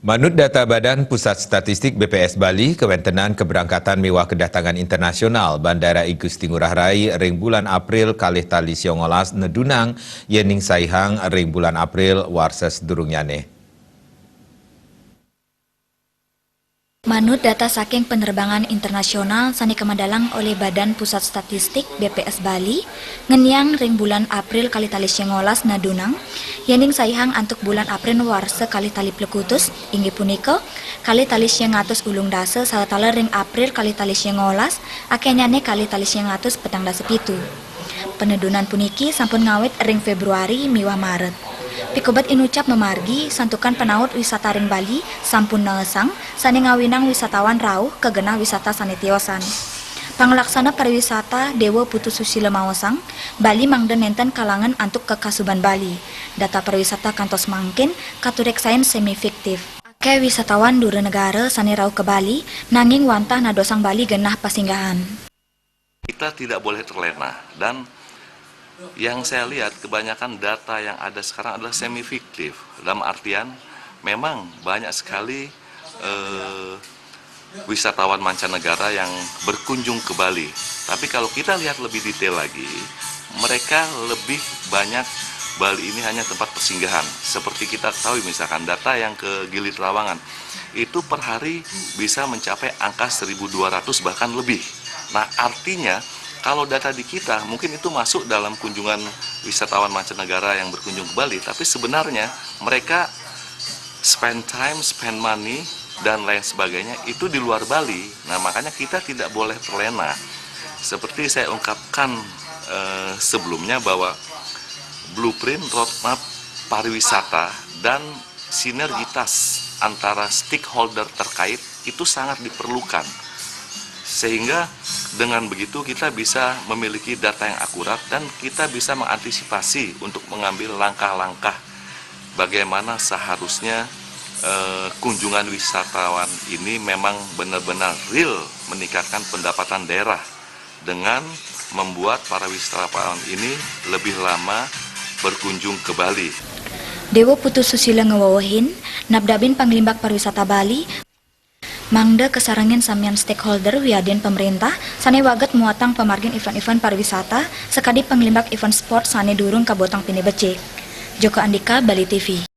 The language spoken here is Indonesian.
Manut data Badan Pusat Statistik BPS Bali, kewentenan keberangkatan mewah kedatangan internasional Bandara I Gusti Ngurah Rai ring bulan April kalih tali 19 nedunang yening saihang ring bulan April warses durungyane. Manut data saking penerbangan internasional sani kemadalang oleh Badan Pusat Statistik BPS Bali, ngeniang ring bulan April kali tali 19 nadunang, yening saihang antuk bulan April warse kali tali plekutus, inggih punika, kali tali 100 ulung dase salatala ring April kali tali 19, akenyane kali tali 100 petang dase pitu. Penedunan puniki sampun ngawit ring Februari miwah Maret. Pikobat inucap memargi santukan penaut wisata ring Bali sampun naesang sani ngawinang wisatawan rauh kegenah wisata sanitiosan. Panglaksana pariwisata Dewa Putu Susilo Mawasang, Bali mangden nenten kalangan antuk kekasuban Bali. Data pariwisata kantos mangkin katureksain semi fiktif. Ake wisatawan dure negara sani rauh ke Bali nanging wantah nadosang Bali genah pasinggahan. Kita tidak boleh terlena dan yang saya lihat kebanyakan data yang ada sekarang adalah semi fiktif. Dalam artian memang banyak sekali wisatawan mancanegara yang berkunjung ke Bali. Tapi kalau kita lihat lebih detail lagi, mereka lebih banyak Bali ini hanya tempat persinggahan. Seperti kita ketahui misalkan data yang ke Gili Trawangan itu per hari bisa mencapai angka 1.200 bahkan lebih. Nah artinya kalau data di kita mungkin itu masuk dalam kunjungan wisatawan mancanegara yang berkunjung ke Bali, tapi sebenarnya mereka spend time, spend money, dan lain sebagainya itu di luar Bali. Nah makanya kita tidak boleh terlena. Seperti saya ungkapkan sebelumnya bahwa blueprint roadmap pariwisata dan sinergitas antara stakeholder terkait itu sangat diperlukan. Sehingga dengan begitu kita bisa memiliki data yang akurat dan kita bisa mengantisipasi untuk mengambil langkah-langkah bagaimana seharusnya kunjungan wisatawan ini memang benar-benar real meningkatkan pendapatan daerah dengan membuat para wisatawan ini lebih lama berkunjung ke Bali. Dewa Putu Susilo ngewawahin, nabdabin Panglimbak Pariwisata Bali, mangda kesarangin samian stakeholder wiadin pemerintah, sane waget muatang pemargin event-event pariwisata, sekadi Panglimbak event sport sane durung kabotang pini becik. Joko Andika, Bali TV.